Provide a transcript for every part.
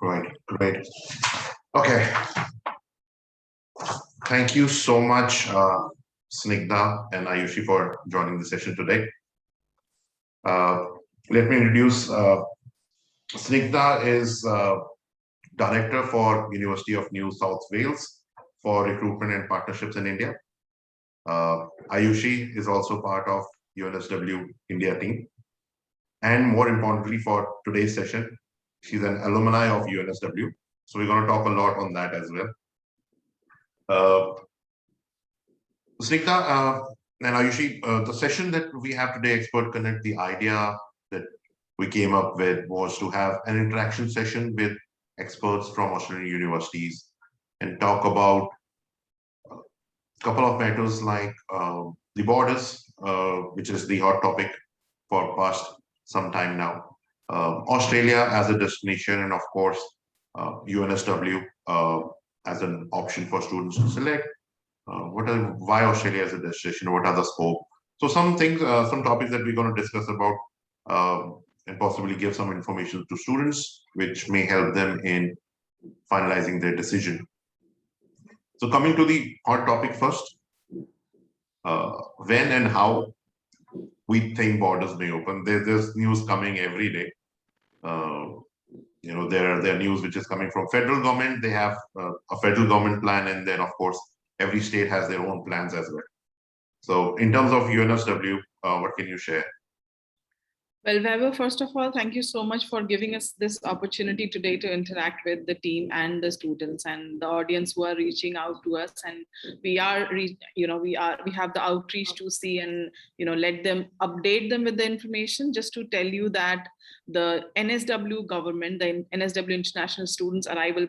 Right, great. Okay, thank you so much, Snigdha and Ayushi, for joining the session today. Uh, Let me introduce Snigdha is Director for University of New South Wales for Recruitment and Partnerships in India. Ayushi is also part of UNSW India team. And more importantly, for today's session, she's an alumni of UNSW. So we're going to talk a lot on that as well. Snigdha and Ayushi, the session that we have today, Expert Connect, the idea that we came up with was to have an interaction session with experts from Australian universities and talk about a couple of matters like the borders, which is the hot topic for past some time now, Australia as a destination, and of course, UNSW as an option for students to select. Why Australia as a destination? What are the scope? So some things, some topics that we're going to discuss about, and possibly give some information to students, which may help them in finalizing their decision. So coming to the hot topic first, when and how we think borders may open. There's news coming every day. There are news which is coming from federal government. They have a federal government plan, and then of course every state has their own plans as well. So in terms of UNSW, what can you share? Well, Vaibhav, first of all, thank you so much for giving us this opportunity today to interact with the team and the students and the audience who are reaching out to us. And we have the outreach to see and let them update them with the information. Just to tell you that the NSW government, the NSW International Students Arrival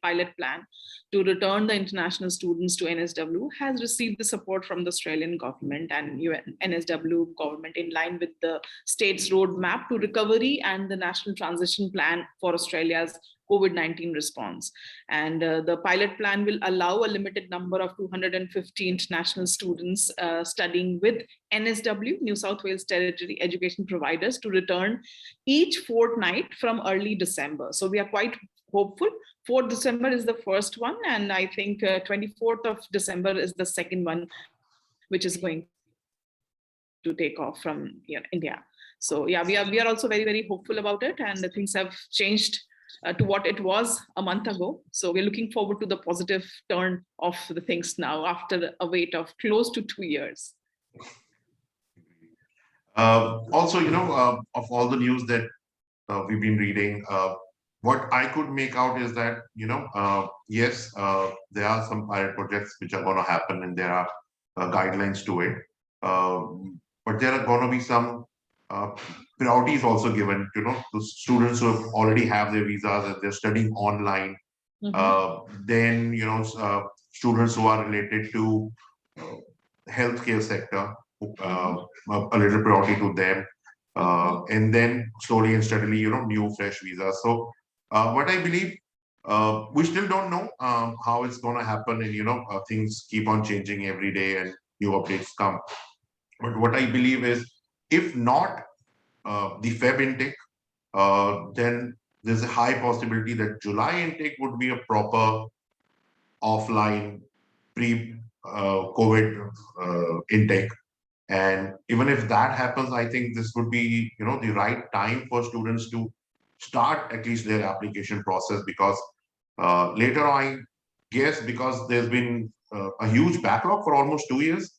Pilot Plan to return the international students to NSW has received the support from the Australian government and NSW government in line with the state's roadmap to recovery and the national transition plan for Australia's COVID-19 response. And the pilot plan will allow a limited number of 250 international students studying with NSW, New South Wales Territory Education Providers, to return each fortnight from early December. So we are quite hopeful. 4th December is the first one, and I think 24th of December is the second one, which is going to take off from India. So yeah, we are also very, very hopeful about it, and the things have changed to what it was a month ago. So we're looking forward to the positive turn of the things now after a wait of close to 2 years. Also, of all the news that we've been reading, what I could make out is that, yes, there are some pilot projects which are going to happen and there are guidelines to it. But there are going to be some priorities also given to students who already have their visas and they're studying online. Then, students who are related to healthcare sector, a little priority to them. And then slowly and steadily, new fresh visas. So what I believe, we still don't know how it's going to happen, and things keep on changing every day and new updates come. But what I believe is, if not the Feb intake, then there's a high possibility that July intake would be a proper offline pre-COVID intake. And even if that happens, I think this would be, the right time for students to start at least their application process, because later on, I guess, because there's been a huge backlog for almost 2 years.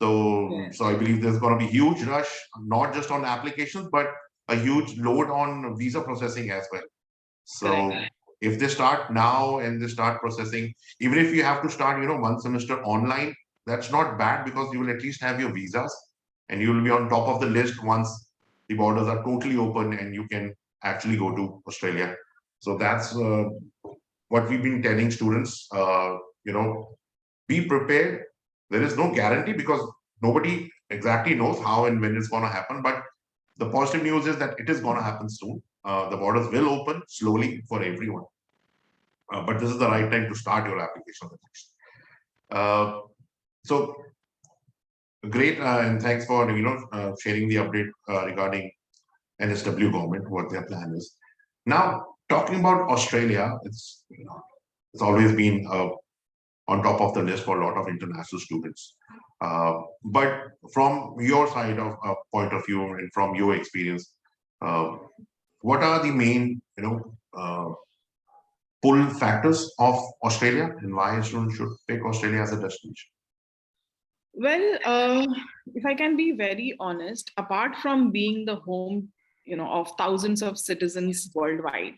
So I believe there's going to be huge rush, not just on applications, but a huge load on visa processing as well. So if they start now and they start processing, even if you have to start, one semester online, that's not bad, because you will at least have your visas and you will be on top of the list once the borders are totally open and you can actually go to Australia. So that's what we've been telling students, be prepared. There is no guarantee because nobody exactly knows how and when it's going to happen. But the positive news is that it is going to happen soon. The borders will open slowly for everyone. But this is the right time to start your application. So great, and thanks for sharing the update regarding NSW government, what their plan is. Now, talking about Australia, it's always been on top of the list for a lot of international students. But from your side of point of view and from your experience, uh, what are the main, pull factors of Australia and why a student should pick Australia as a destination? Well, if I can be very honest, apart from being the home, of thousands of citizens worldwide,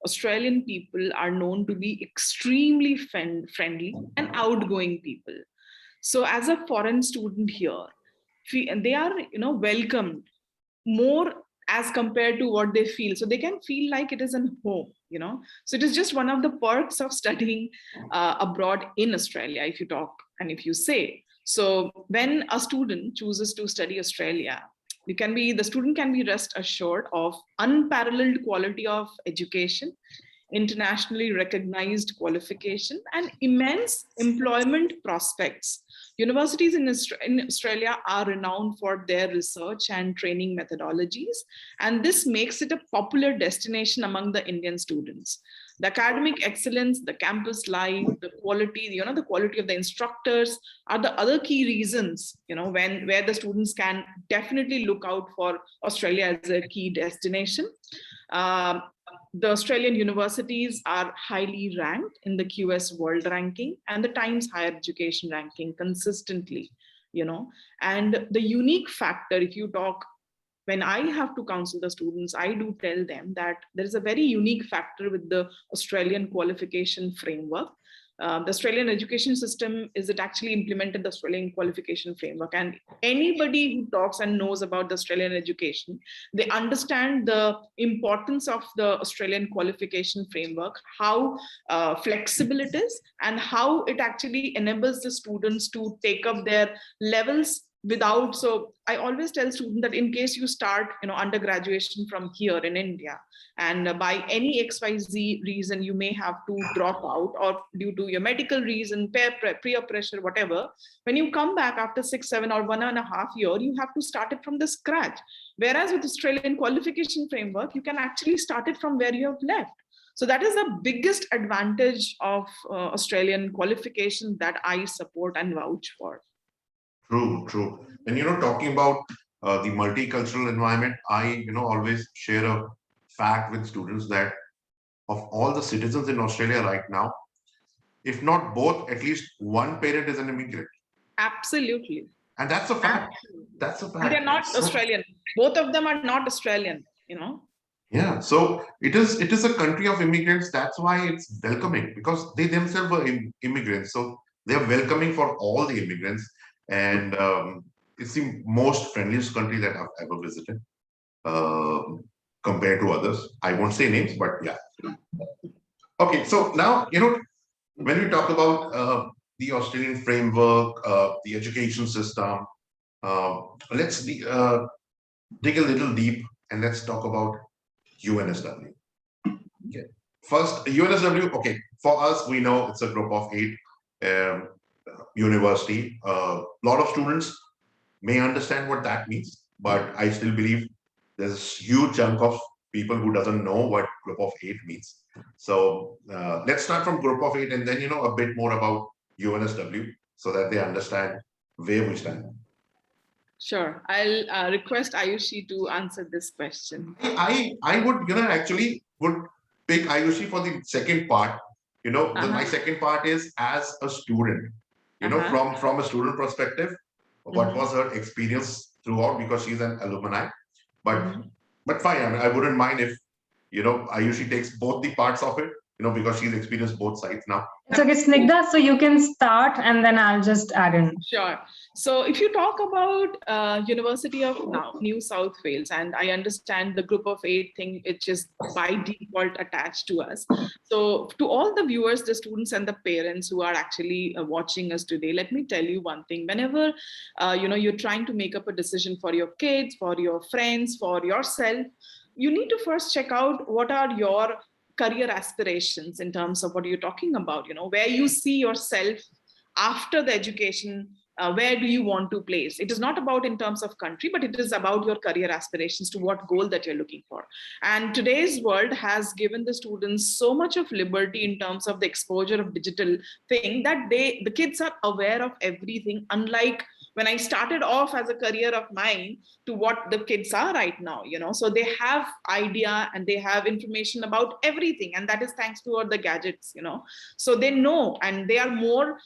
Australian people are known to be extremely friendly and outgoing people. So, as a foreign student here, and they are, welcomed more as compared to what they feel, so they can feel like it is a home. So it is just one of the perks of studying abroad in Australia, if you talk and if you say. So when a student chooses to study Australia, the student can be rest assured of unparalleled quality of education, internationally recognized qualification, and immense employment prospects. Universities in Australia are renowned for their research and training methodologies, and this makes it a popular destination among the Indian students. The academic excellence, the campus life, the quality of the instructors are the other key reasons, where the students can definitely look out for Australia as a key destination. Um, the Australian universities are highly ranked in the QS World Ranking and the Times Higher Education Ranking consistently, And the unique factor, if you talk, when I have to counsel the students, I do tell them that there is a very unique factor with the Australian qualification framework. The Australian education system is it actually implemented the Australian qualification framework, and anybody who talks and knows about the Australian education, they understand the importance of the Australian qualification framework, how flexible it is, and how it actually enables the students to take up their levels without. So I always tell students that in case you start undergraduation from here in India, and by any XYZ reason you may have to drop out, or due to your medical reason, peer pressure, whatever, when you come back after 6 7 or 1.5 year, you have to start it from the scratch. Whereas with Australian qualification framework, you can actually start it from where you have left. So that is the biggest advantage of Australian qualification that I support and vouch for. True, true. And talking about the multicultural environment, I always share a fact with students that of all the citizens in Australia right now, if not both, at least one parent is an immigrant. Absolutely. And that's a fact. That's a fact. They're not Australian. Both of them are not Australian. Yeah. So it is a country of immigrants. That's why it's welcoming, because they themselves were immigrants. So they're welcoming for all the immigrants. And it's the most friendliest country that I've ever visited, um, compared to others. I won't say names, but yeah. Okay. So now, when we talk about the Australian framework, the education system, let's dig a little deep and let's talk about UNSW. Okay. First, UNSW. Okay, for us, we know it's a group of 8 um, university. A lot of students may understand what that means, but I still believe there's a huge chunk of people who doesn't know what group of 8 means. So let's start from group of 8 and then a bit more about UNSW so that they understand where we stand. Sure. I'll request Ayushi to answer this question. I would actually would pick Ayushi for the second part. My second part is as a student. From a student perspective, what was her experience throughout, because she's an alumni. But fine, I wouldn't mind if Ayushi takes both the parts of it, because she's experienced both sides now. It's okay, Snigdha, so you can start and then I'll just add in. Sure. So if you talk about University of New South Wales, and I understand the group of 8 thing, which is by default attached to us. So to all the viewers, the students and the parents who are actually watching us today, let me tell you one thing. Whenever, you're trying to make up a decision for your kids, for your friends, for yourself, you need to first check out what are your career aspirations in terms of what you're talking about, where you see yourself after the education where do you want to place. It is not about in terms of country, but it is about your career aspirations, to what goal that you're looking for. And today's world has given the students so much of liberty in terms of the exposure of digital thing, that the kids are aware of everything, unlike when I started off as a career of mine to what the kids are right now, so they have idea and they have information about everything, and that is thanks to all the gadgets, so they know, and they are more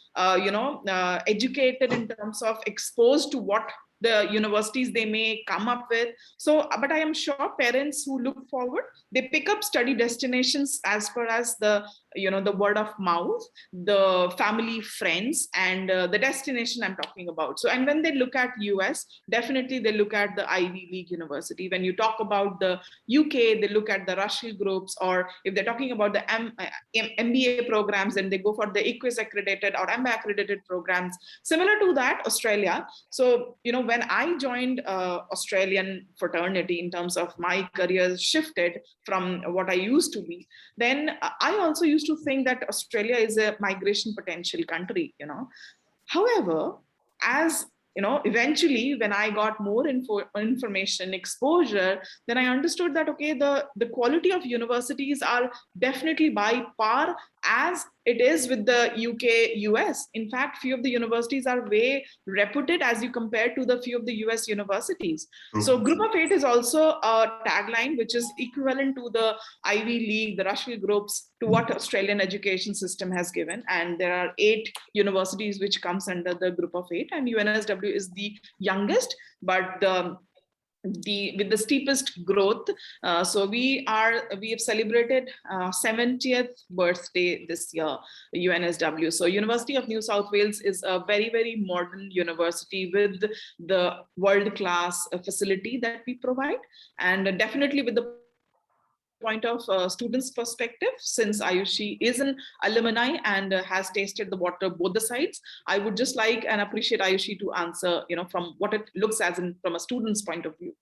educated in terms of exposed to what the universities they may come up with. So, but I am sure parents who look forward, they pick up study destinations as per as the the word of mouth, the family, friends, and the destination I'm talking about. So, and when they look at US, definitely they look at the Ivy League university. When you talk about the UK, they look at the Russell groups, or if they're talking about the MBA programs, then they go for the EQUIS accredited or MBA accredited programs. Similar to that, Australia. So, when I joined Australian fraternity, in terms of my career shifted from what I used to be, then I also used to think that Australia is a migration potential country, However, as eventually when I got more information, exposure, then I understood that, okay, the quality of universities are definitely by par as it is with the UK, US. In fact, few of the universities are way reputed as you compare to the few of the US universities. So Group of 8 is also a tagline which is equivalent to the Ivy League, the Russell groups, to what Australian education system has given. And there are 8 universities which comes under the Group of 8, and UNSW is the youngest, but with the steepest growth. So we have celebrated 70th birthday this year, UNSW. So University of New South Wales is a very, very modern university with the world-class facility that we provide, and definitely with the point of students' perspective, since Ayushi is an alumni and has tasted the water both the sides, I would just like and appreciate Ayushi to answer, from what it looks as from a student's point of view.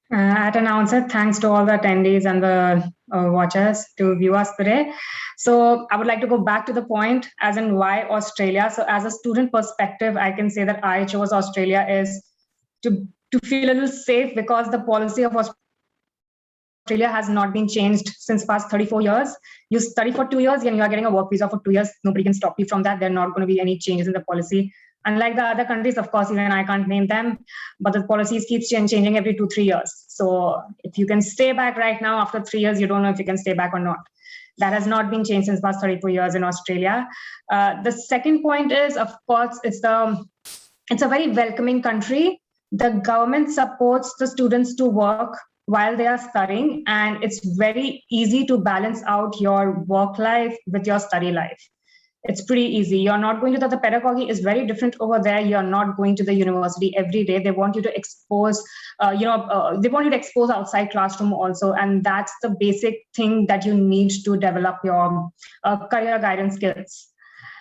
At an outset, thanks to all the attendees and the watchers to view us today. So I would like to go back to the point, as in why Australia. So as a student perspective, I can say that I chose Australia is to feel a little safe, because the policy of Australia has not been changed since past 34 years. You study for 2 years and you are getting a work visa for 2 years. Nobody can stop you from that. There are not going to be any changes in the policy. Unlike the other countries, of course, even I can't name them, but the policies keep changing every 2-3 years. So if you can stay back right now, after 3 years, you don't know if you can stay back or not. That has not been changed since past 34 years in Australia. The second point is, of course, it's a very welcoming country. The government supports the students to work while they are studying, and it's very easy to balance out your work life with your study life. It's pretty easy. You're not going to the pedagogy is very different over there. You're not going to the university every day. They want you to expose, they want you to expose outside classroom also. And that's the basic thing that you need to develop your career guidance skills.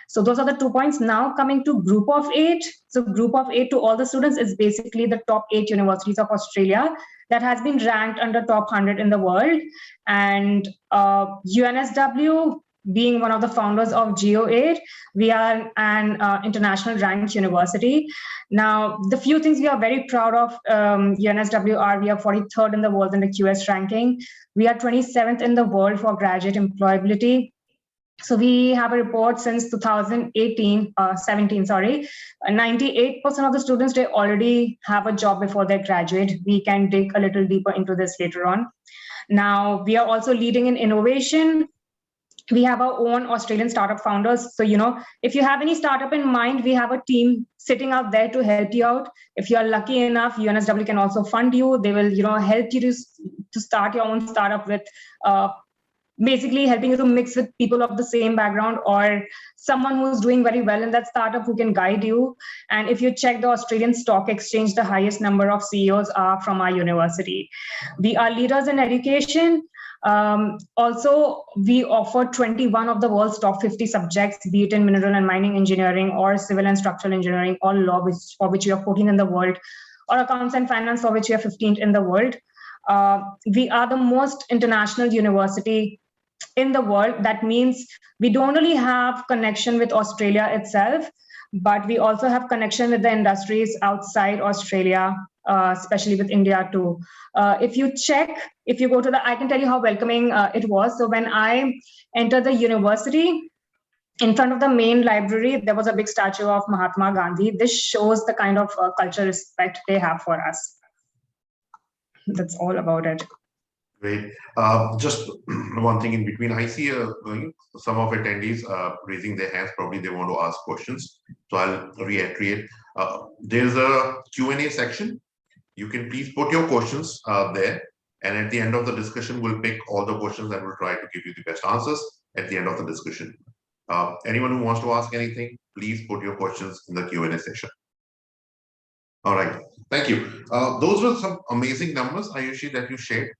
So those are the 2 points. Now coming to Group of 8. So Group of 8 to all the students is basically the top 8 universities of Australia that has been ranked under top 100 in the world. And UNSW, being one of the founders of Geo8, we are an international ranked university. Now, the few things we are very proud of UNSW are, we are 43rd in the world in the QS ranking. We are 27th in the world for graduate employability. So we have a report since 2017, 98% of the students, they already have a job before they graduate. We can dig a little deeper into this later on. Now, we are also leading in innovation. We have our own Australian startup founders. So, if you have any startup in mind, we have a team sitting out there to help you out. If you are lucky enough, UNSW can also fund you. They will, help you to start your own startup with basically helping you to mix with people of the same background, or someone who's doing very well in that startup who can guide you. And if you check the Australian Stock Exchange, the highest number of CEOs are from our university. We are leaders in education. Also, we offer 21 of the world's top 50 subjects, be it in mineral and mining engineering, or civil and structural engineering, or law, for which we are 14 in the world, or accounts and finance, for which we are 15th in the world. We are the most international university in the world. That means we don't only have connection with Australia itself, but we also have connection with the industries outside Australia, especially with India too. If you go to I can tell you how welcoming it was. So when I entered the university, in front of the main library, there was a big statue of Mahatma Gandhi. This shows the kind of cultural respect they have for us. That's all about it. Great. Just one thing in between. I see some of attendees raising their hands. Probably they want to ask questions. So I'll reiterate. There's a Q&A section. You can please put your questions there. And at the end of the discussion, we'll pick all the questions and we'll try to give you the best answers at the end of the discussion. Anyone who wants to ask anything, please put your questions in the Q&A session. All right, thank you. Those were some amazing numbers, Ayushi, that you shared.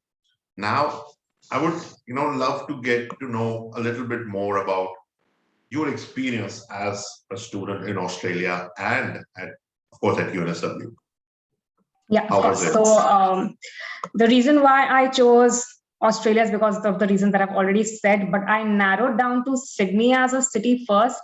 Now, I would, love to get to know a little bit more about your experience as a student in Australia and, of course, at UNSW. Yeah, of course. So the reason why I chose Australia is because of the reason that I've already said, but I narrowed down to Sydney as a city first.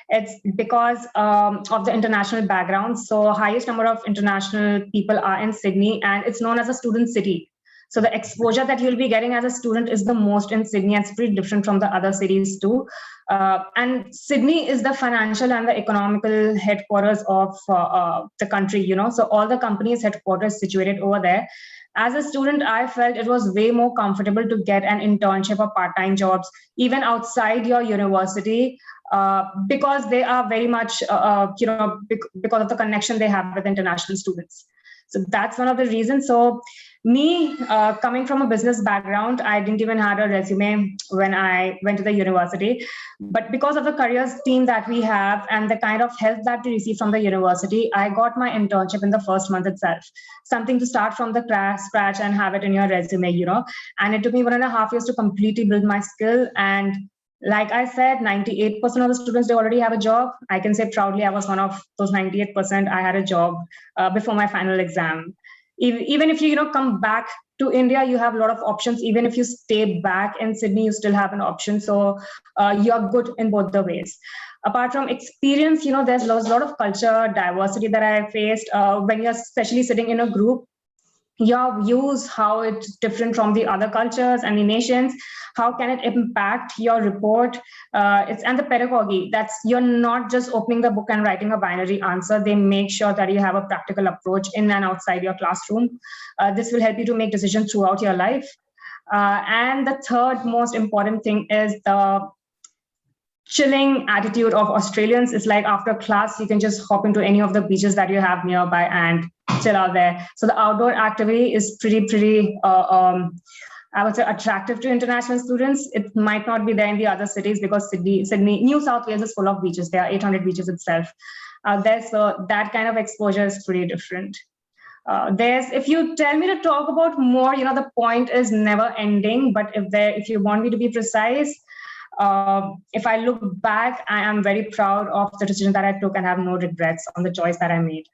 It's because of the international background. So highest number of international people are in Sydney, and it's known as a student city. So the exposure that you'll be getting as a student is the most in Sydney, and it's pretty different from the other cities too. And Sydney is the financial and the economical headquarters of the country, so all the companies' headquarters situated over there. As a student, I felt it was way more comfortable to get an internship or part-time jobs, even outside your university, because they are very much, because of the connection they have with international students. So that's one of the reasons. So me, coming from a business background, I didn't even have a resume when I went to the university. But because of the careers team that we have and the kind of help that we receive from the university, I got my internship in the first month itself. Something to start from the scratch and have it in your resume, And it took me 1.5 years to completely build my skill. And like I said, 98% of the students, they already have a job. I can say proudly I was one of those 98%. I had a job before my final exam. Even if you come back to India, you have a lot of options. Even if you stay back in Sydney, you still have an option. So you're good in both the ways. Apart from experience, there's a lot of culture diversity that I faced when you're especially sitting in a group. Your views, how it's different from the other cultures and the nations, how can it impact your report, and the pedagogy, that's you're not just opening the book and writing a binary answer. They make sure that you have a practical approach in and outside your classroom. This will help you to make decisions throughout your life. And the third most important thing is the chilling attitude of Australians. Is like after class, you can just hop into any of the beaches that you have nearby and chill out there. So the outdoor activity is pretty, I would say, attractive to international students. It might not be there in the other cities because Sydney, New South Wales is full of beaches. There are 800 beaches itself out there. So that kind of exposure is pretty different. If you tell me to talk about more, the point is never ending. But if you want me to be precise, if I look back, I am very proud of the decision that I took and have no regrets on the choice that I made.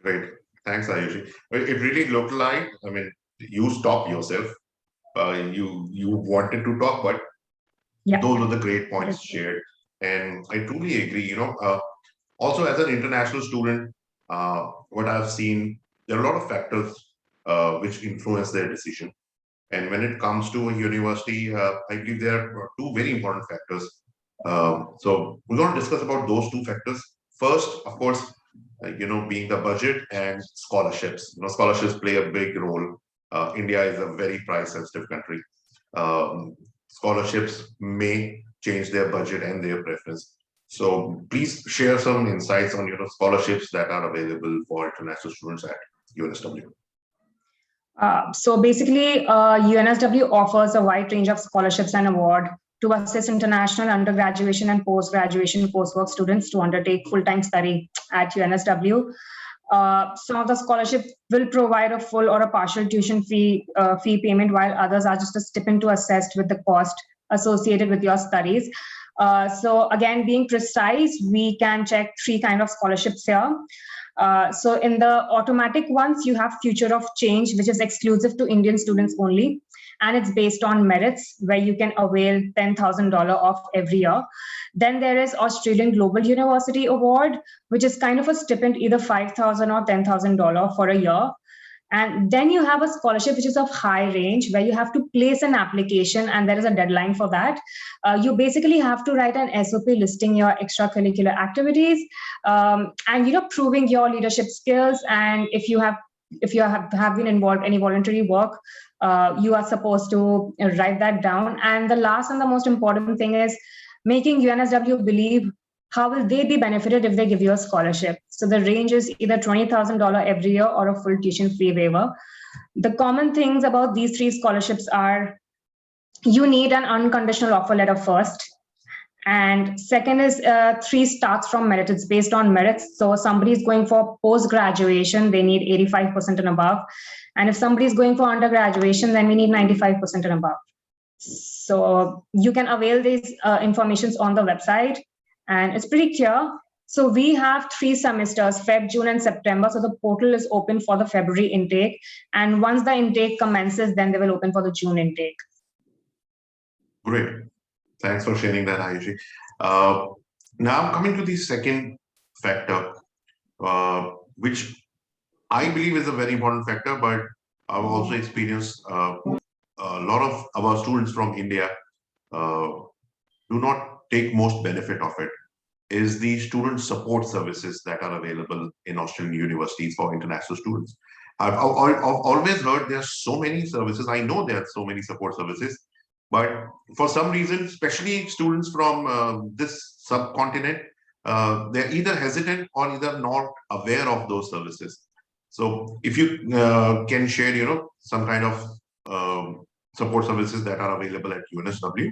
Great. Thanks, Ayushi. It really looked like, you stopped yourself. You wanted to talk, but those are the great points shared. And I truly agree, also as an international student, what I've seen, there are a lot of factors which influence their decision. And when it comes to a university, I believe there are two very important factors. So we're going to discuss about those two factors. First, of course, being the budget and scholarships. Scholarships play a big role. India is a very price-sensitive country. Scholarships may change their budget and their preference. So please share some insights on scholarships that are available for international students at UNSW. So basically, UNSW offers a wide range of scholarships and award to assist international undergraduation and post-graduation coursework students to undertake full-time study at UNSW. Some of the scholarships will provide a full or a partial tuition fee payment, while others are just a stipend to assist with the cost associated with your studies. So again, being precise, we can check 3 kinds of scholarships here. So in the automatic ones, you have Future of Change, which is exclusive to Indian students only. and it's based on merits, where you can avail $10,000 off every year. Then there is Australian Global University Award, which is kind of a stipend, either $5,000 or $10,000 for a year. And then you have a scholarship which is of high range, where you have to place an application and there is a deadline for that. You basically have to write an SOP listing your extracurricular activities, and proving your leadership skills. And if you have been involved in any voluntary work, you are supposed to write that down. And the last and the most important thing is making UNSW believe how will they be benefited if they give you a scholarship. So the range is either $20,000 every year or a full tuition fee waiver. The common things about these 3 scholarships are you need an unconditional offer letter first. And second is 3 starts from merit. It's based on merits. So somebody is going for post-graduation, they need 85% and above. And if somebody is going for undergraduation, then we need 95% and above. So you can avail these informations on the website. And it's pretty clear. So we have 3 semesters, Feb, June, and September. So the portal is open for the February intake. And once the intake commences, then they will open for the June intake. Great. Thanks for sharing that, Ayushi. Now coming to the second factor, which I believe is a very important factor, but I've also experienced a lot of our students from India do not take most benefit of it, is the student support services that are available in Australian universities for international students. I've always heard there's so many services. I know there are so many support services, but for some reason, especially students from this subcontinent, they're either hesitant or either not aware of those services. So if you can share, some kind of support services that are available at UNSW,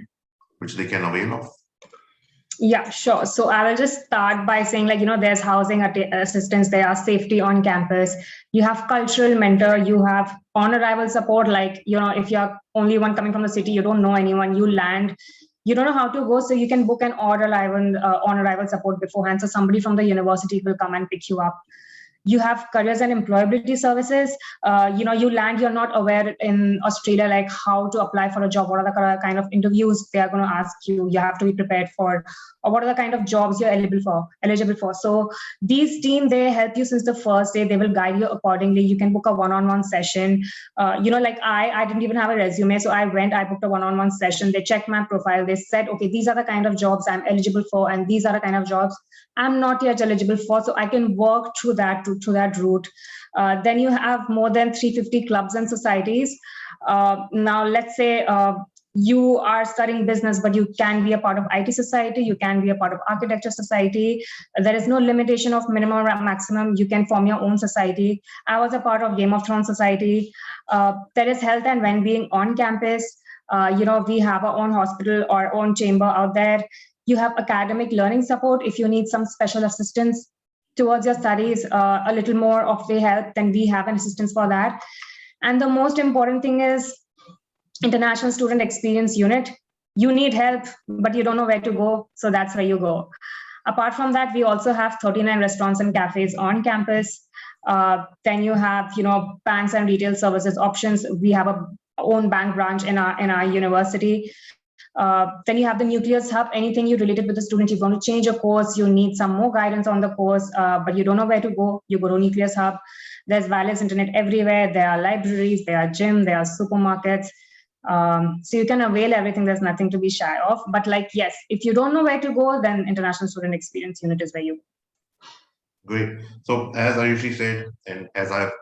which they can avail of. Yeah, sure. So I will just start by saying, there's housing assistance, there are safety on campus, you have cultural mentor, you have on-arrival support. If you're only one coming from the city, you don't know anyone, you land, you don't know how to go, so you can book an on-arrival support beforehand. So somebody from the university will come and pick you up. You have careers and employability services. You land, you're not aware in Australia, like how to apply for a job, what are the kind of interviews they are going to ask you, you have to be prepared for, or what are the kind of jobs you're eligible for. So these team, they help you since the first day, they will guide you accordingly. You can book a one-on-one session. I didn't even have a resume, so I booked a one-on-one session. They checked my profile, they said, okay, these are the kind of jobs I'm eligible for, and these are the kind of jobs I'm not yet eligible for, so I can work through that route. Then you have more than 350 clubs and societies. Now, let's say you are studying business, but you can be a part of IT society, you can be a part of architecture society. There is no limitation of minimum or maximum. You can form your own society. I was a part of Game of Thrones society. There is health and well-being on campus. We have our own hospital, our own chamber out there. You have academic learning support. If you need some special assistance towards your studies, a little more of the help, then we have an assistance for that. And the most important thing is International Student Experience Unit. You need help, but you don't know where to go, so that's where you go. Apart from that, we also have 39 restaurants and cafes on campus. Then you have, banks and retail services options. We have our own bank branch in our university. Then you have the Nucleus Hub. Anything you related with the student, you want to change a course, you need some more guidance on the course, but you don't know where to go, you go to Nucleus Hub. There's wireless internet everywhere. There are libraries, there are gyms, there are supermarkets. So you can avail everything. There's nothing to be shy of. But yes, if you don't know where to go, then International Student Experience Unit is where you go. Great. So as Ayushi said, and as I've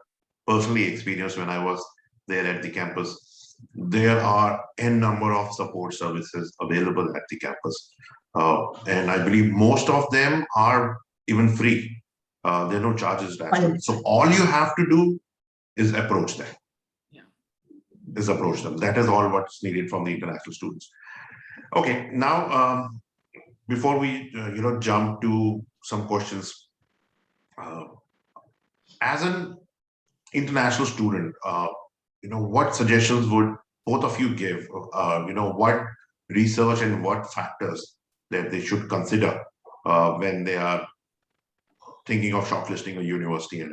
personally experienced when I was there at the campus, there are n number of support services available at the campus. And I believe most of them are even free. There are no charges attached to it. So all you have to do is approach them. That is all what's needed from the international students. Okay, now before we jump to some questions, as an international student, what suggestions would both of you give? What research and what factors that they should consider when they are thinking of shortlisting a university?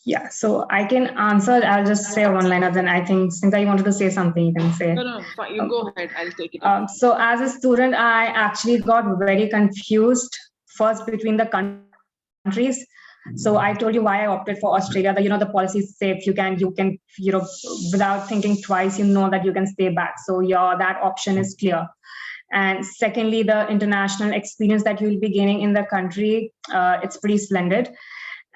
Yeah, so I can answer. I'll just say one liner. Then I think since I wanted to say something, you can say. No, fine. You go ahead. I'll take it. So as a student, I actually got very confused first between the countries. So I told you why I opted for Australia. The the policy is safe. Without thinking twice, that you can stay back. So that option is clear. And secondly, the international experience that you'll be gaining in the country, it's pretty splendid.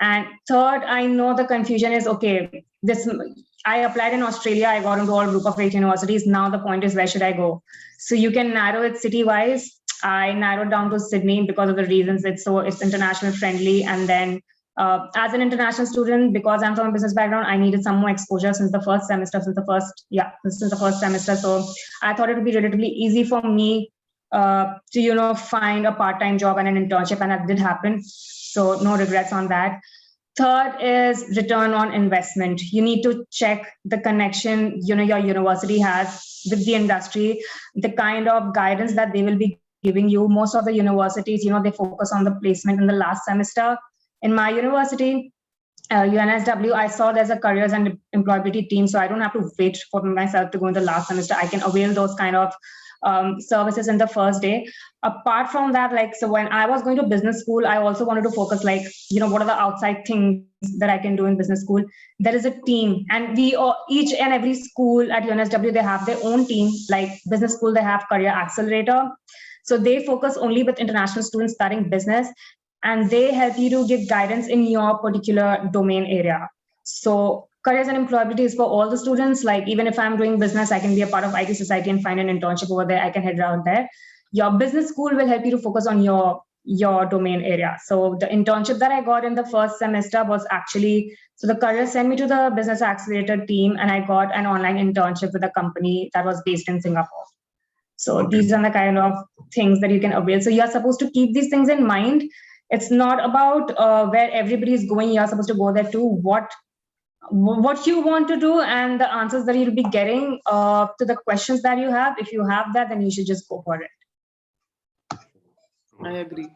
And third, I know the confusion is okay. I applied in Australia. I got into all group of 8 universities. Now the point is, where should I go? So you can narrow it city wise. I narrowed down to Sydney because of the reasons it's international friendly. And then as an international student, because I'm from a business background, I needed some more exposure since the first semester. Since the first semester. So I thought it would be relatively easy for me to find a part-time job and an internship, and that did happen. So no regrets on that. Third is return on investment. You need to check the connection your university has with the industry, the kind of guidance that they will be giving you. Most of the universities, they focus on the placement in the last semester. In my university, UNSW, I saw there's a careers and employability team, so I don't have to wait for myself to go in the last semester. I can avail those kind of services in the first day. Apart from that, so when I was going to business school, I also wanted to focus what are the outside things that I can do in business school. There is a team, and each and every school at UNSW, they have their own team. Like business school, they have career accelerator. So they focus only with international students starting business, and they help you to give guidance in your particular domain area. So careers and employability is for all the students. Like even if I'm doing business, I can be a part of IT society and find an internship over there. I can head around there. Your business school will help you to focus on your domain area. So the internship that I got in the first semester was actually, so the career sent me to the business accelerator team, and I got an online internship with a company that was based in Singapore. So these are the kind of things that you can avail. So you're supposed to keep these things in mind. It's not about where everybody is going. You're supposed to go there too. What you want to do and the answers that you'll be getting to the questions that you have. If you have that, then you should just go for it. I agree.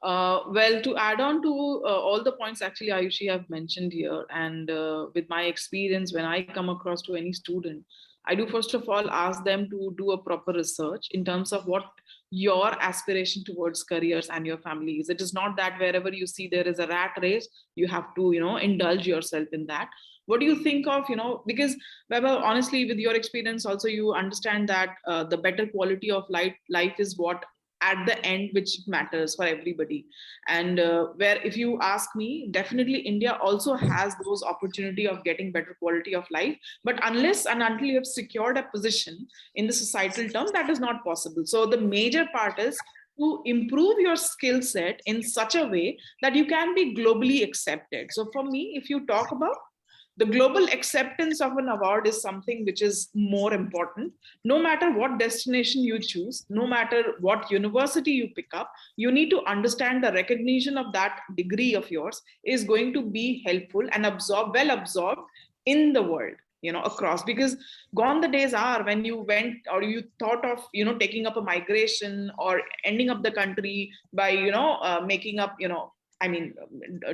Well, to add on to all the points actually Ayushi have mentioned here, and with my experience, when I come across to any student, I do first of all ask them to do a proper research in terms of what your aspiration towards careers and your family is. It is not that wherever you see there is a rat race, you have to, indulge yourself in that. What do you think of, because Weber, honestly, with your experience also, you understand that the better quality of life is what at the end which matters for everybody. And where if you ask me, definitely India also has those opportunity of getting better quality of life, but unless and until you have secured a position in the societal term, that is not possible. So the major part is to improve your skill set in such a way that you can be globally accepted. So for me, if you talk about the global acceptance of an award is something which is more important. No matter what destination you choose, no matter what university you pick up, you need to understand the recognition of that degree of yours is going to be helpful and well absorbed in the world, across. Because gone the days are when you went or you thought of, taking up a migration or ending up the country by, making up,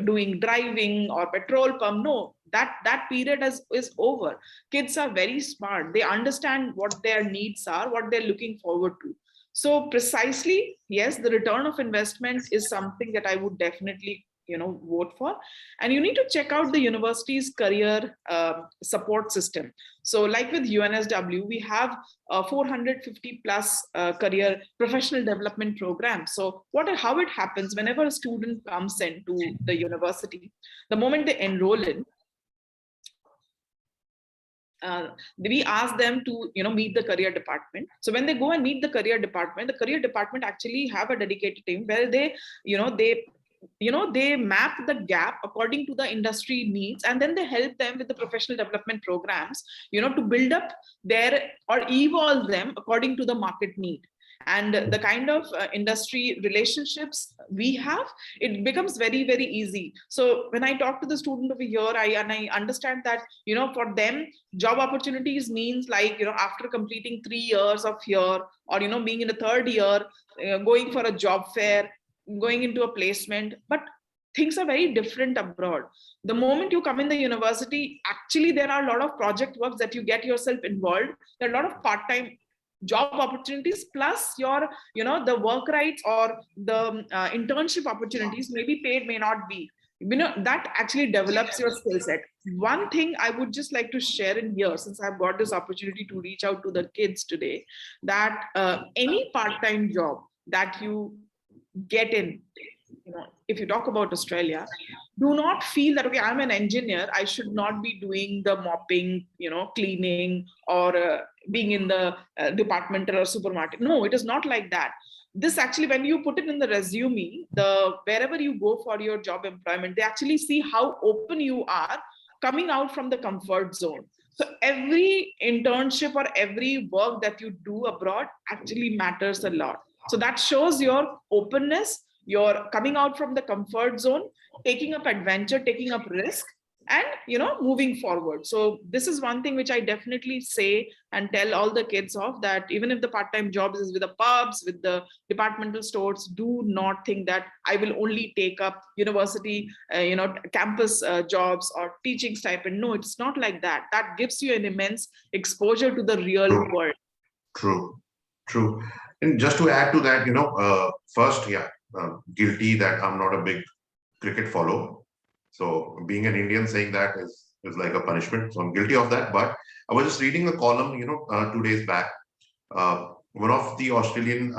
doing driving or petrol pump. No, that period is over. Kids are very smart. They understand what their needs are, what they're looking forward to. So precisely, yes, the return of investment is something that I would definitely vote for. And you need to check out the university's career support system. So like with UNSW, we have 450 plus career professional development programs. So how it happens whenever a student comes into the university, the moment they enroll in, we ask them to meet the career department. So when they go and meet the career department actually have a dedicated team where they map the gap according to the industry needs, and then they help them with the professional development programs to build up their or evolve them according to the market need. And the kind of industry relationships we have, it becomes very, very easy. So when I talk to the student over here, I understand that for them job opportunities means like after completing 3 years of here, or being in the third year, going for a job fair, going into a placement. But things are very different abroad. The moment you come in the university, actually there are a lot of project works that you get yourself involved. There are a lot of part-time job opportunities, plus your, the work rights or the internship opportunities may be paid, may not be. That actually develops your skill set. One thing I would just like to share in here, since I've got this opportunity to reach out to the kids today, that any part-time job that you get in, if you talk about Australia, do not feel that, okay, I'm an engineer, I should not be doing the mopping, cleaning, or being in the departmental or supermarket. No, it is not like that. This actually, when you put it in the resume, wherever you go for your job employment, they actually see how open you are coming out from the comfort zone. So every internship or every work that you do abroad actually matters a lot. So that shows your openness, you're coming out from the comfort zone, taking up adventure, taking up risk, and moving forward. So this is one thing which I definitely say and tell all the kids of, that even if the part-time jobs is with the pubs, with the departmental stores, do not think that I will only take up university campus jobs or teaching stipend. No, it's not like that. That gives you an immense exposure to the real world. True. And just to add to that, first, guilty that I'm not a big cricket follower. So being an Indian, saying that is like a punishment. So I'm guilty of that. But I was just reading a column, 2 days back. One of the Australian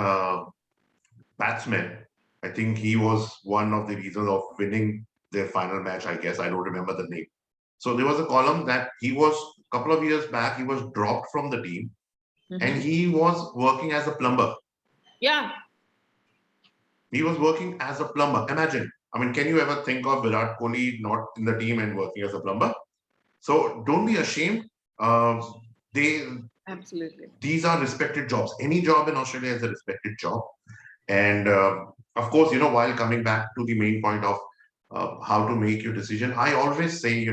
batsmen, I think he was one of the reasons of winning their final match, I guess. I don't remember the name. So there was a column that he was, a couple of years back, he was dropped from the team. Mm-hmm. And he was working as a plumber. Yeah. He was working as a plumber. Imagine. I mean, can you ever think of Virat Kohli not in the team and working as a plumber? So don't be ashamed. Absolutely. These are respected jobs. Any job in Australia is a respected job. And of course, while coming back to the main point of how to make your decision, I always say,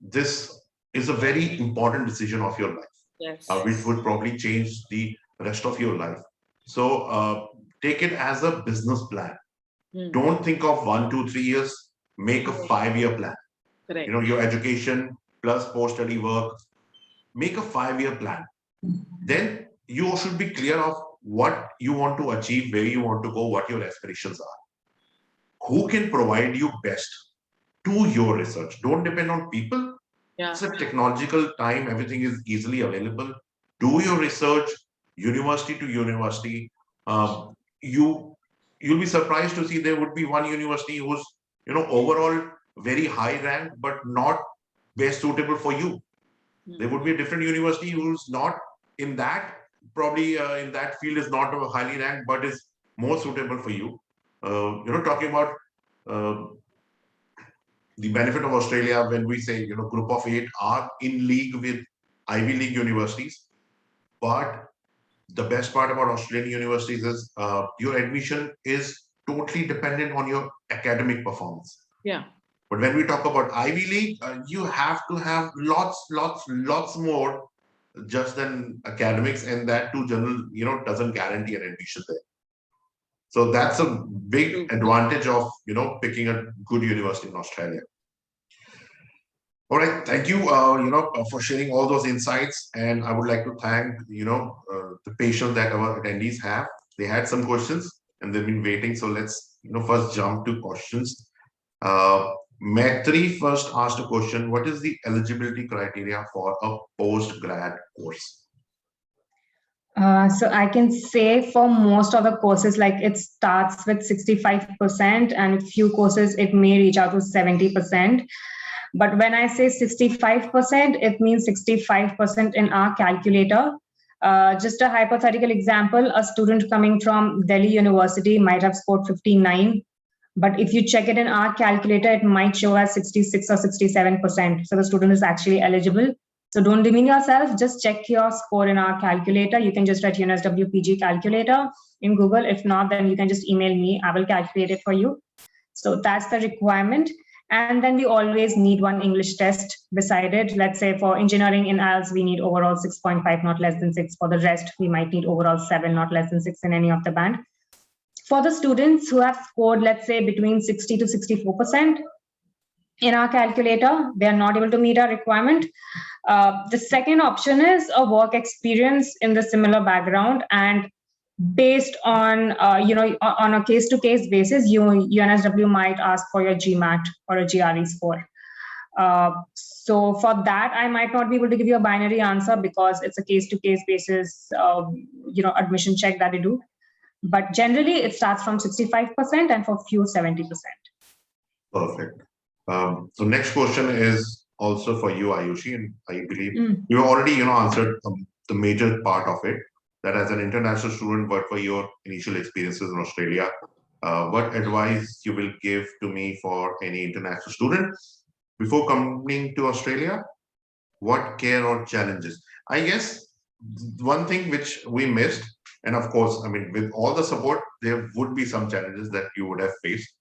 this is a very important decision of your life. Yes. Which would probably change the rest of your life. So take it as a business plan. Don't think of 1, 2, 3 years. Make a 5-year plan. Correct. Your education plus post-study work. Make a 5-year plan. Then you should be clear of what you want to achieve, where you want to go, what your aspirations are. Who can provide you best to your research? Don't depend on people. Yeah. It's a technological time. Everything is easily available. Do your research, university to university. You'll be surprised to see there would be one university who's, overall very high rank, but not best suitable for you. There would be a different university who's not in that, probably in that field is not highly ranked, but is more suitable for you. Talking about the benefit of Australia, when we say, group of 8 are in league with Ivy League universities. But the best part about Australian universities is your admission is totally dependent on your academic performance. Yeah. But when we talk about Ivy League, you have to have lots more just than academics, and that too general, doesn't guarantee an admission there. So that's a big advantage of, picking a good university in Australia. All right, thank you, for sharing all those insights. And I would like to thank, the patience that our attendees have. They had some questions and they've been waiting. So let's, first jump to questions. Maitri first asked a question: what is the eligibility criteria for a post-grad course? So I can say for most of the courses, like it starts with 65%, and few courses it may reach out to 70%. But when I say 65%, it means 65% in our calculator. Just a hypothetical example, a student coming from Delhi University might have scored 59. But if you check it in our calculator, it might show as 66 or 67%. So the student is actually eligible. So don't demean yourself, just check your score in our calculator. You can just write UNSW PG calculator in Google. If not, then you can just email me. I will calculate it for you. So that's the requirement. And then we always need one English test beside it. Let's say for engineering in IELTS, we need overall 6.5, not less than 6. For the rest, we might need overall 7, not less than 6 in any of the band. For the students who have scored, let's say, between 60 to 64% in our calculator, they are not able to meet our requirement. The second option is a work experience in the similar background, and based on on a case-to-case basis, UNSW might ask for your GMAT or a GRE score. So for that, I might not be able to give you a binary answer because it's a case-to-case basis, admission check that they do. But generally, it starts from 65% and for few 70%. Perfect. So next question is also for you, Ayushi, and I believe you already answered the major part of it. That as an international student, what were your initial experiences in Australia? What advice you will give to me for any international student before coming to Australia? What care or challenges? I guess one thing which we missed, and of course, I mean, with all the support, there would be some challenges that you would have faced.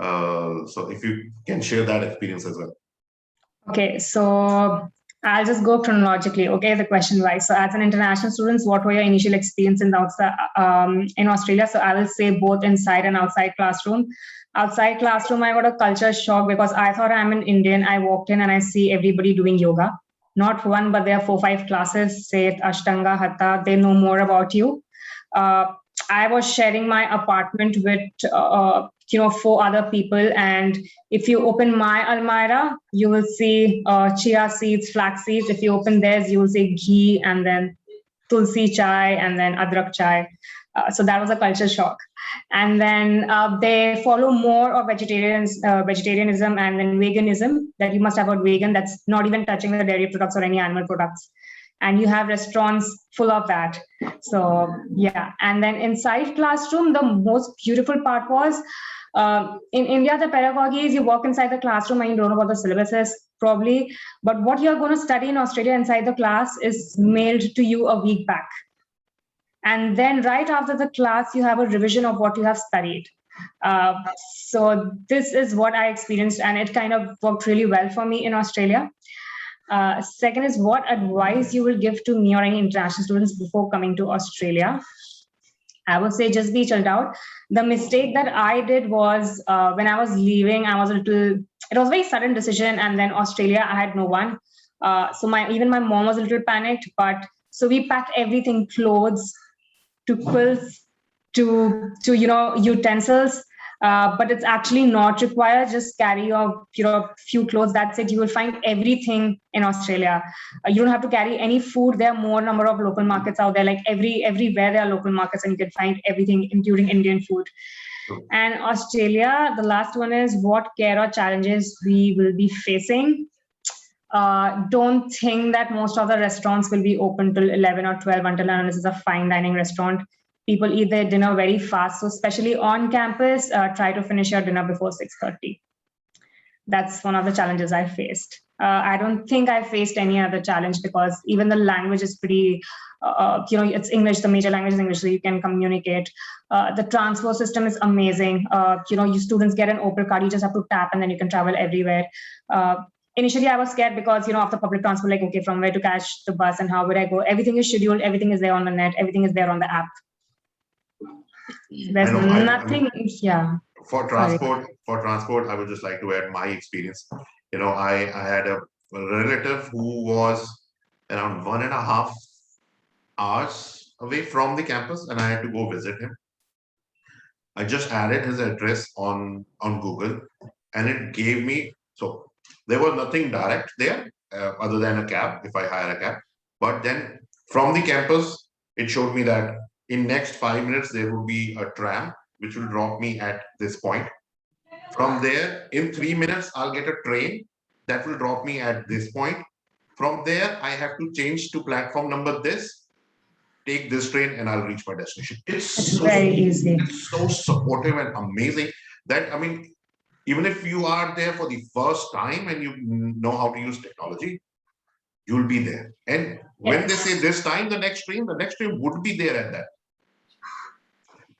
So if you can share that experience as well. Okay, so I'll just go chronologically. Okay, the question wise. So as an international student, what were your initial experiences in Australia? So I will say both inside and outside classroom. Outside classroom, I got a culture shock because I thought I'm an Indian. I walked in and I see everybody doing yoga. Not one, but there are 4-5 classes, say Ashtanga, Hatha. They know more about you. I was sharing my apartment with 4 other people, and if you open my almirah, you will see chia seeds, flax seeds. If you open theirs, you will see ghee, and then tulsi chai, and then adrak chai. So that was a culture shock. And then they follow more of vegetarianism and then veganism. That you must have heard vegan. That's not even touching the dairy products or any animal products. And you have restaurants full of that. So yeah. And then inside classroom, the most beautiful part was in India, the pedagogy is you walk inside the classroom and you don't know what the syllabus is probably. But what you're going to study in Australia inside the class is mailed to you a week back. And then right after the class, you have a revision of what you have studied. So this is what I experienced, and it kind of worked really well for me in Australia. Second is what advice you will give to me or any international students before coming to Australia. I would say just be chilled out. The mistake that I did was when I was leaving, it was a very sudden decision, and then Australia, I had no one. So even my mom was a little panicked, but so we packed everything, clothes, to quilts, to utensils, but it's actually not required. Just carry your few clothes. That's it. You will find everything in Australia. You don't have to carry any food. There are more number of local markets out there. Like everywhere there are local markets, and you can find everything, including Indian food. And Australia, the last one is what care or challenges we will be facing. Don't think that most of the restaurants will be open till 11 or 12 until this is a fine dining restaurant. People eat their dinner very fast. So especially on campus, try to finish your dinner before 6:30. That's one of the challenges I faced. I don't think I faced any other challenge because even the language is pretty, it's English, the major language is English, so you can communicate. The transport system is amazing. You students get an Opal card, you just have to tap and then you can travel everywhere. Initially, I was scared because, of the public transport, like, okay, from where to catch the bus and how would I go? Everything is scheduled. Everything is there on the net. Everything is there on the app. There's nothing. Yeah. For transport, I would just like to add my experience. I had a relative who was around 1.5 hours away from the campus, and I had to go visit him. I just added his address on Google, and it gave me, so there was nothing direct there other than a cab, if I hire a cab. But then from the campus, it showed me that in next 5 minutes, there would be a tram, which will drop me at this point. From there, in 3 minutes, I'll get a train that will drop me at this point. From there, I have to change to platform number this, take this train, and I'll reach my destination. It's so very easy. It's so supportive and amazing that, I mean, even if you are there for the first time and you know how to use technology, you'll be there. And when they say this time, the next train would be there at that.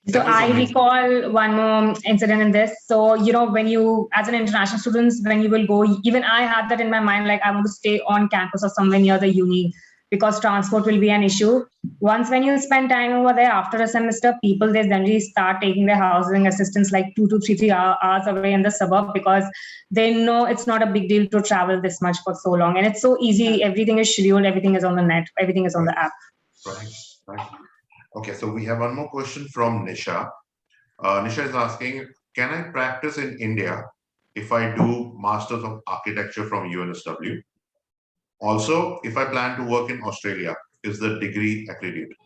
So I recall one more incident in this. So, when you, as an international student, when you will go, even I had that in my mind, like I want to stay on campus or somewhere near the uni because transport will be an issue. Once when you spend time over there after a semester, people, they generally start taking their housing assistance like 2 to 3 hours away in the suburb, because they know it's not a big deal to travel this much for so long. And it's so easy. Everything is scheduled. Everything is on the net. Everything is on the app. Right. Right. Okay, so we have one more question from Nisha. Nisha is asking, can I practice in India if I do Masters of Architecture from UNSW? Also, if I plan to work in Australia, is the degree accredited?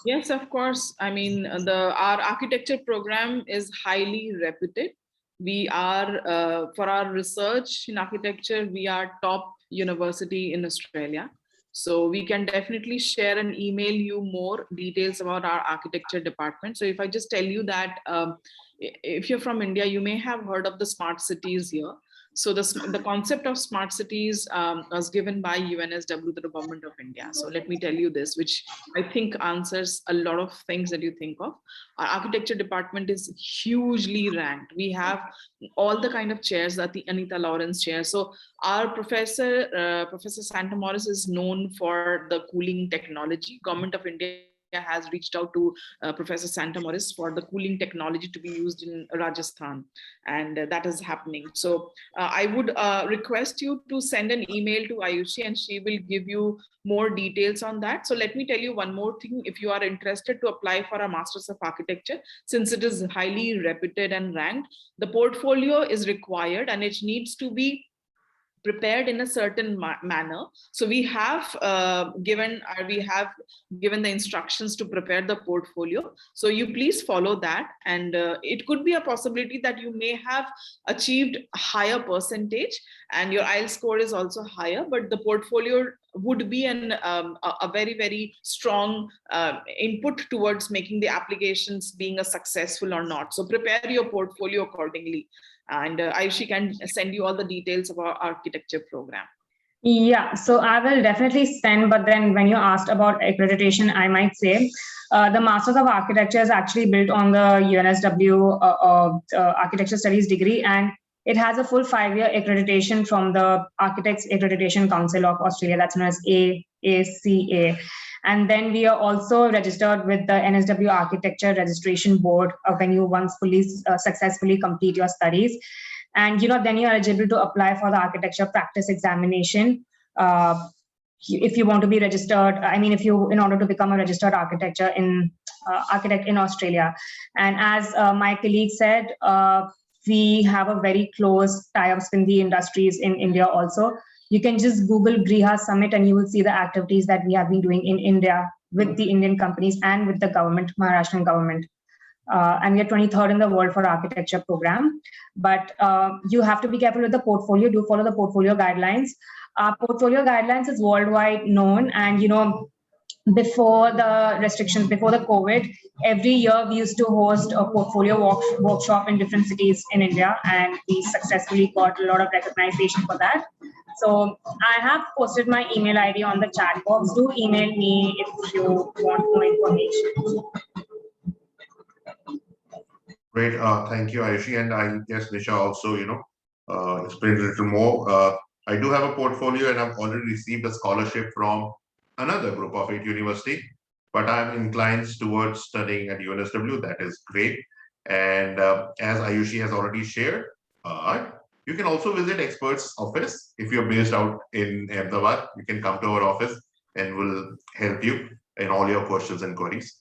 Yes, of course. I mean, our architecture program is highly reputed. We are, for our research in architecture, we are top university in Australia. So we can definitely share and email you more details about our architecture department. So if I just tell you that, if you're from India, you may have heard of the smart cities here. So the concept of smart cities was given by UNSW to the government of India. So let me tell you this, which I think answers a lot of things that you think of. Our architecture department is hugely ranked. We have all the kind of chairs that the Anita Lawrence chair. So our Professor Santa Morris is known for the cooling technology. Government of India has reached out to Professor Santa Morris for the cooling technology to be used in Rajasthan, and that is happening. So I would request you to send an email to Ayushi, and she will give you more details on that. So let me tell you one more thing. If you are interested to apply for a Masters of Architecture, since it is highly reputed and ranked, the portfolio is required and it needs to be prepared in a certain manner. So we have given the instructions to prepare the portfolio. So you please follow that, and it could be a possibility that you may have achieved a higher percentage and your IELTS score is also higher, but the portfolio would be a very, very strong input towards making the applications being a successful or not. So prepare your portfolio accordingly. And Ayushi can send you all the details of our architecture program. Yeah, so I will definitely send, but then when you asked about accreditation, I might say the Masters of Architecture is actually built on the UNSW Architecture Studies degree, and it has a full 5-year accreditation from the Architects Accreditation Council of Australia, that's known as AACA. And then we are also registered with the NSW Architecture Registration Board when you once fully successfully complete your studies. And then you're eligible to apply for the architecture practice examination. If you want to be registered, in order to become a registered architect in Australia. And as my colleague said, we have a very close tie-ups with the industries in India also. You can just Google Griha Summit and you will see the activities that we have been doing in India with the Indian companies and with the government, Maharashtrian government. And we are 23rd in the world for architecture program. But you have to be careful with the portfolio. Do follow the portfolio guidelines. Portfolio guidelines is worldwide known, and before the restrictions, before the COVID, every year we used to host a portfolio workshop in different cities in India, and we successfully got a lot of recognition for that. So I have posted my email ID on the chat box. Do email me if you want more information. Great. Thank you, Ayushi. And I guess Nisha also, explained a little more. I do have a portfolio and I've already received a scholarship from another group of 8 university, but I'm inclined towards studying at UNSW. That is great. And as Ayushi has already shared, you can also visit Expert's office. If you're based out in Ahmedabad, you can come to our office and we'll help you in all your questions and queries.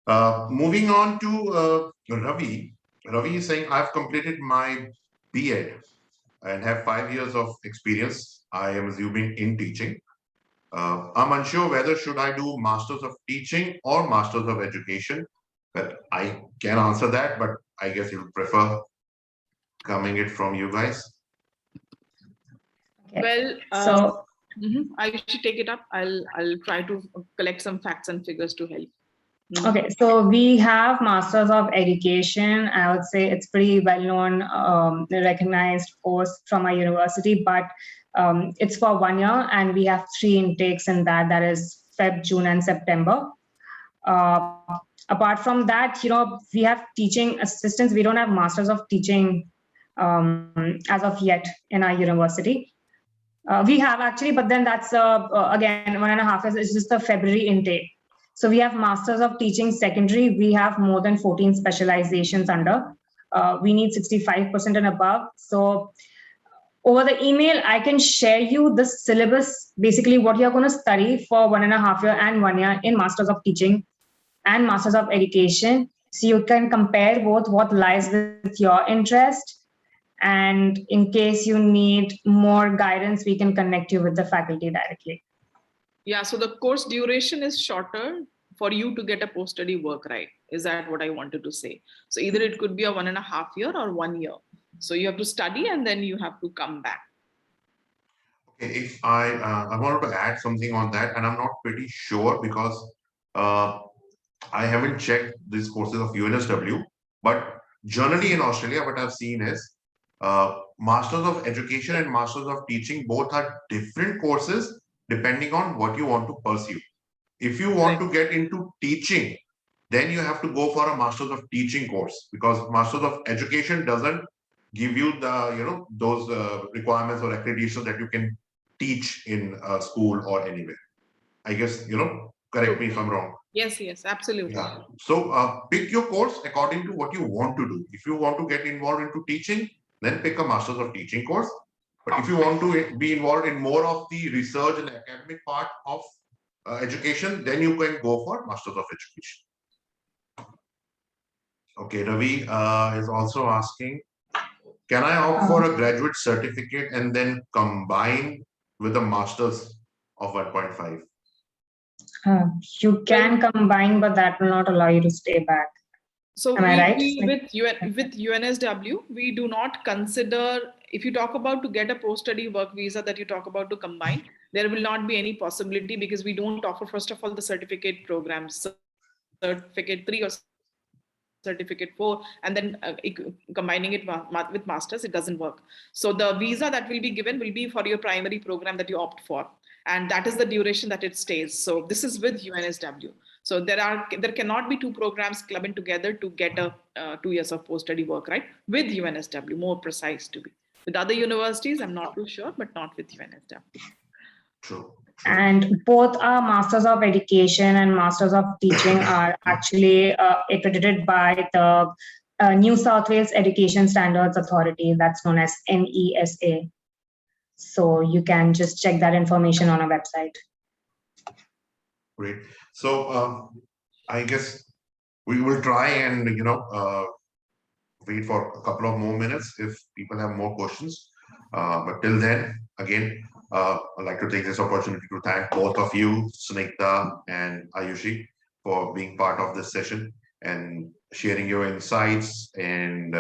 Moving on to Ravi. Ravi is saying, I've completed my B.Ed and have 5 years of experience, I am assuming, in teaching. I'm unsure whether should I do Masters of Teaching or Masters of Education. But I can answer that, but I guess you'll prefer coming it from you guys. Okay. Well, I should take it up. I'll try to collect some facts and figures to help. Okay, so we have Masters of Education. I would say it's pretty well-known, recognized course from our university, but it's for 1 year and we have 3 intakes in that. That is Feb, June, and September. Apart from that, we have teaching assistants. We don't have Masters of Teaching as of yet in our university. We have actually, but then that's again 1.5 years. It's just the February intake. So we have Masters of Teaching Secondary. We have more than 14 specializations under. We need 65% and above. So over the email, I can share you the syllabus, basically what you're going to study for 1.5 years and 1 year in Masters of Teaching and Masters of Education. So you can compare both what lies with your interest. And in case you need more guidance, we can connect you with the faculty directly. Yeah, so the course duration is shorter for you to get a post-study work, right? Is that what I wanted to say? So either it could be a 1.5 year or 1 year. So you have to study and then you have to come back. Okay, if I wanted to add something on that, and I'm not pretty sure because I haven't checked these courses of UNSW, but generally in Australia, what I've seen is Masters of Education and Masters of Teaching both are different courses depending on what you want to pursue. If you want to get into teaching, then you have to go for a Masters of Teaching course, because Masters of Education doesn't give you the those requirements or accreditation that you can teach in a school or anywhere. I guess correct me if I'm wrong. Yes, absolutely. Yeah. So pick your course according to what you want to do. If you want to get involved into teaching, then pick a Masters of Teaching course. But if you want to be involved in more of the research and academic part of education, then you can go for Masters of Education. Okay, Ravi is also asking, can I opt for a graduate certificate and then combine with a Masters of 1.5? You can combine, but that will not allow you to stay back. So am I right? With UNSW, we do not consider, if you talk about to get a post-study work visa that you talk about to combine, there will not be any possibility because we don't offer, first of all, the certificate programs, certificate 3 or certificate 4, and then combining it with masters, it doesn't work. So the visa that will be given will be for your primary program that you opt for, and that is the duration that it stays. So this is with UNSW. So there cannot be two programs clubbing together to get a 2 years of post-study work, right? With UNSW, more precise to be. With other universities, I'm not too sure, but not with UNSW. True. And both our Masters of Education and Masters of Teaching are actually accredited by the New South Wales Education Standards Authority, that's known as NESA. So you can just check that information on our website. Great. So I guess we will try and wait for a couple of more minutes if people have more questions. But till then, again, I'd like to take this opportunity to thank both of you, Snigdha and Ayushi, for being part of this session and sharing your insights and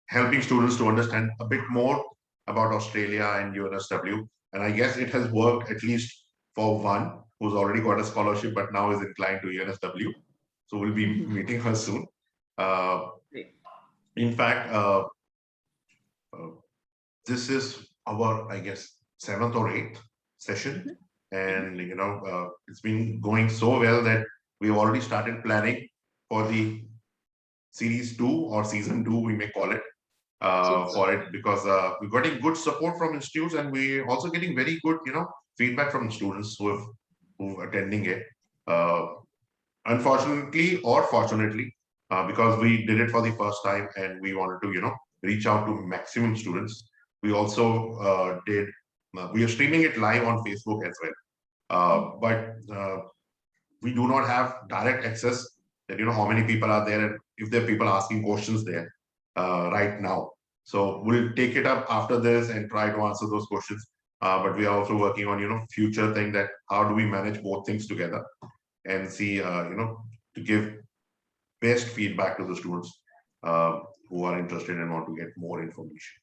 helping students to understand a bit more about Australia and UNSW. And I guess it has worked at least for one who's already got a scholarship, but now is inclined to UNSW. So we'll be meeting her soon. In fact, this is our, I guess, 7th or 8th session. And, it's been going so well that we've already started planning for the series 2 or season 2, we may call it, for it, because we're getting good support from institutes, and we're also getting very good, feedback from students who are attending it. Unfortunately or fortunately, because we did it for the first time and we wanted to, reach out to maximum students. We also we are streaming it live on Facebook as well. But we do not have direct access that, how many people are there and if there are people asking questions there right now. So we'll take it up after this and try to answer those questions. But we are also working on, future thing, that how do we manage both things together and see, to give best feedback to the students who are interested and want to get more information.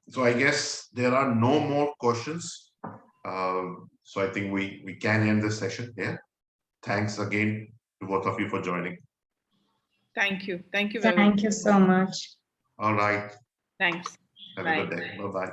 So I guess there are no more questions. So I think we can end this session here. Thanks again to both of you for joining. Thank you. Thank you. Thank you so much. All right. Thanks. Have a good day. Bye-bye.